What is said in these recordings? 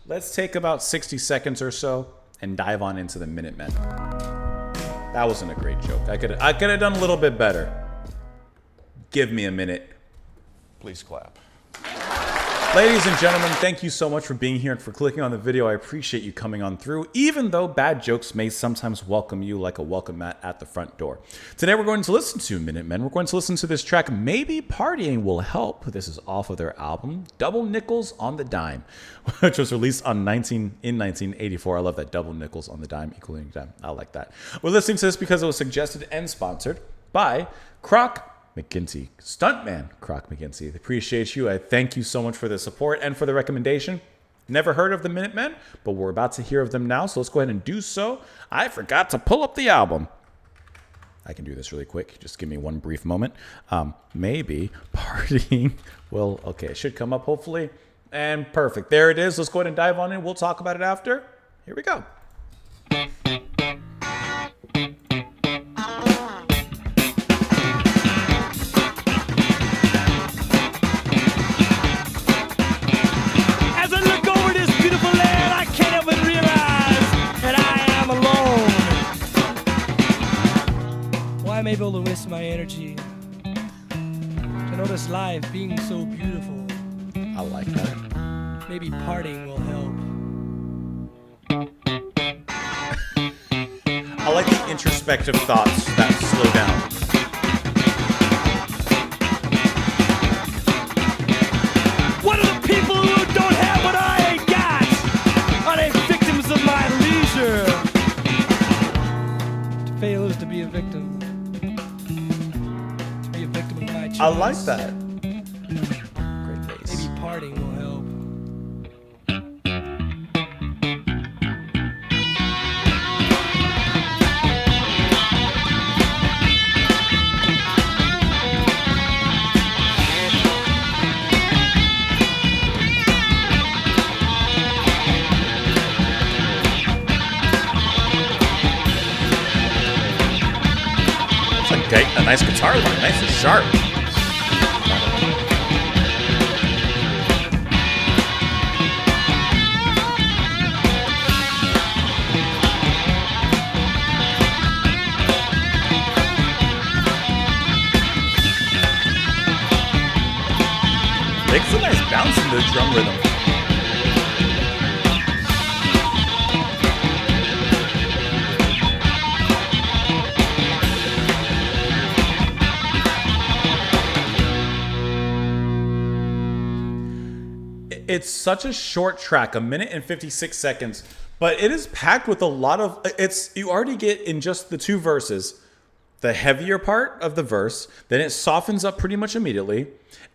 let's take about 60 seconds or so and dive on into the Minutemen. That wasn't a great joke. I could have done a little bit better. Give me a minute. Please clap. Ladies and gentlemen, thank you so much for being here and for clicking on the video. I appreciate you coming on through, even though bad jokes may sometimes welcome you like a welcome mat at the front door. Today we're going to listen to Minutemen. We're going to listen to this track, Maybe Partying Will Help. This is off of their album, Double Nickels on the Dime, which was released in 1984. I love that, double nickels on the dime, equaling dime. I like that. We're listening to this because it was suggested and sponsored by Croc McGinty, Stuntman Croc McGinty. I appreciate you. I thank you so much for the support and for the recommendation. Never heard of the Minutemen, but we're about to hear of them now, so let's go ahead and do so. I forgot to pull up the album. I can do this really quick. Just give me one brief moment. Maybe Partying will... Okay, it should come up, hopefully. And perfect. There it is. Let's go ahead and dive on in. We'll talk about it after. Here we go. I'm able to waste my energy to notice life being so beautiful. I like that. Maybe partying will help. I like the introspective thoughts that slow down. What are the people who don't have what I ain't got? Are they victims of my leisure? To fail is to be a victim. I like that. Great bass. Maybe partying will help. It's a nice guitar line, nice and sharp. It's a nice bounce in the drum rhythm. It's such a short track, 1 minute and 56 seconds, but it is packed with a lot of, you already get in just the two verses, the heavier part of the verse, then it softens up pretty much immediately,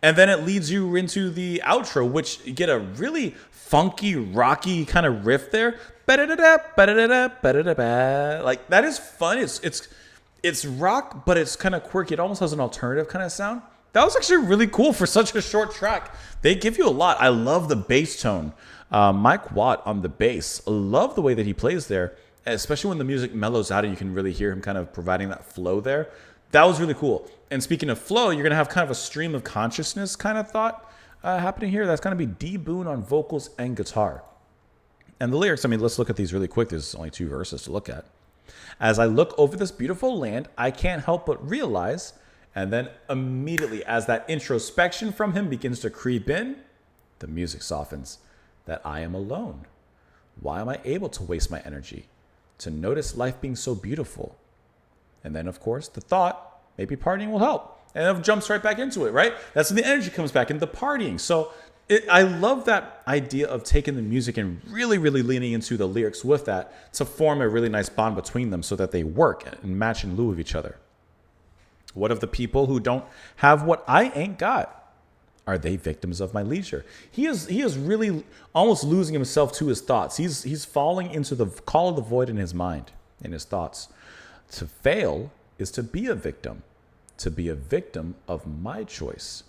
and then it leads you into the outro, which you get a really funky, rocky kind of riff there. Ba-da-da-da, ba-da-da-da, ba-da-da-ba. Like, that is fun. It's rock, but it's kind of quirky. It almost has an alternative kind of sound. That was actually really cool for such a short track. They give you a lot. I love the bass tone. Mike Watt on the bass. I love the way that he plays there. Especially when the music mellows out and you can really hear him kind of providing that flow there. That was really cool. And speaking of flow, you're going to have kind of a stream of consciousness kind of thought happening here. That's going to be D. Boone on vocals and guitar. And the lyrics, I mean, let's look at these really quick. There's only two verses to look at. As I look over this beautiful land, I can't help but realize, and then immediately as that introspection from him begins to creep in, the music softens, that I am alone. Why am I able to waste my energy? To notice life being so beautiful. And then, of course, the thought, maybe partying will help. And it jumps right back into it, right? That's when the energy comes back into partying. So I love that idea of taking the music and really, really leaning into the lyrics with that to form a really nice bond between them so that they work and match in lieu of each other. What of the people who don't have what I ain't got? Are they victims of my leisure? He is really almost losing himself to his thoughts. He's falling into the call of the void in his mind, in his thoughts. To fail is to be a victim. To be a victim of my choice.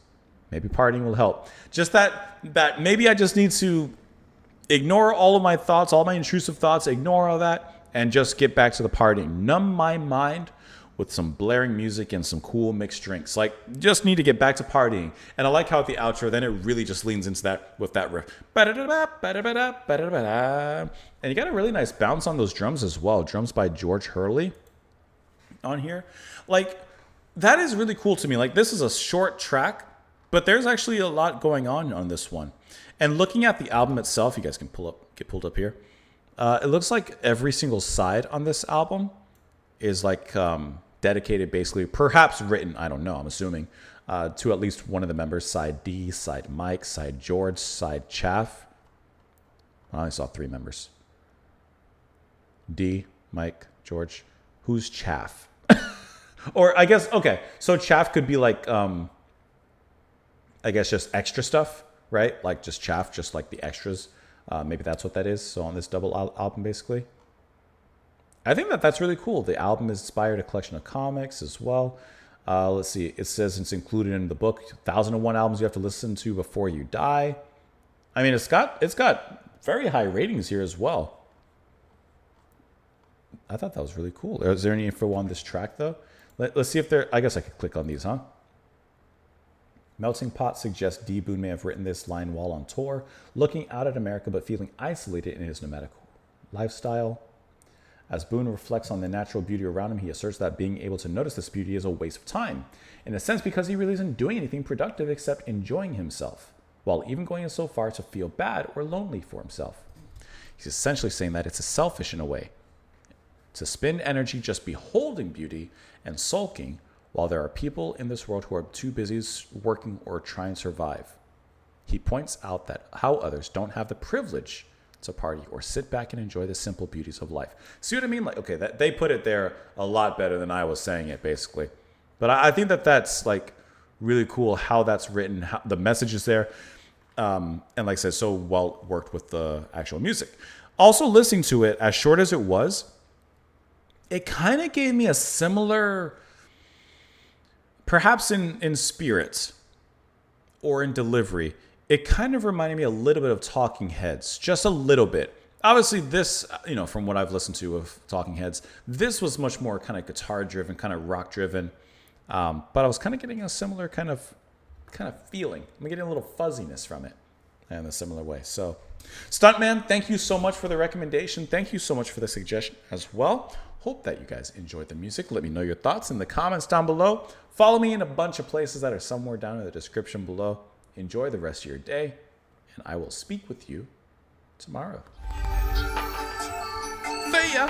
Maybe partying will help. Just that maybe I just need to ignore all of my thoughts, all my intrusive thoughts, ignore all that, and just get back to the partying. Numb my mind with some blaring music and some cool mixed drinks. Like, just need to get back to partying. And I like how at the outro, then it really just leans into that with that riff. And you got a really nice bounce on those drums as well. Drums by George Hurley on here. Like, that is really cool to me. Like, this is a short track, but there's actually a lot going on this one. And looking at the album itself, you guys can get pulled up here. It looks like every single side on this album is like dedicated, basically, perhaps written, I don't know, I'm assuming, to at least one of the members. Side D, side Mike, side George, side Chaff. I only saw 3 members. D, Mike, George. Who's Chaff? Or I guess, okay, so Chaff could be like, I guess just extra stuff, right? Like just Chaff, just like the extras. Maybe that's what that is. So on this double album, basically. I think that's really cool. The album inspired a collection of comics as well. Let's see. It says it's included in the book. 1001 albums you have to listen to before you die. I mean, it's got very high ratings here as well. I thought that was really cool. Is there any info on this track though? Let's see if there. I guess I could click on these, huh? Melting Pot suggests D. Boon may have written this line while on tour, looking out at America but feeling isolated in his nomadic lifestyle. As Boone reflects on the natural beauty around him, he asserts that being able to notice this beauty is a waste of time, in a sense because he really isn't doing anything productive except enjoying himself, while even going so far to feel bad or lonely for himself. He's essentially saying that it's selfish in a way, to spend energy just beholding beauty and sulking, while there are people in this world who are too busy working or trying to survive. He points out that how others don't have the privilege to party or sit back and enjoy the simple beauties of life. See what I mean? Like, okay, they put it there a lot better than I was saying it, basically. But I think that's like really cool how that's written, how the message is there, and like I said, so well worked with the actual music. Also, listening to it, as short as it was, it kind of gave me a similar, perhaps in spirit or in delivery, it kind of reminded me a little bit of Talking Heads, just a little bit. Obviously, this, from what I've listened to of Talking Heads, this was much more kind of guitar-driven, kind of rock-driven. But I was kind of getting a similar kind of feeling. I'm getting a little fuzziness from it in a similar way. So, Stuntman, thank you so much for the recommendation. Thank you so much for the suggestion as well. Hope that you guys enjoyed the music. Let me know your thoughts in the comments down below. Follow me in a bunch of places that are somewhere down in the description below. Enjoy the rest of your day, and I will speak with you tomorrow. See ya!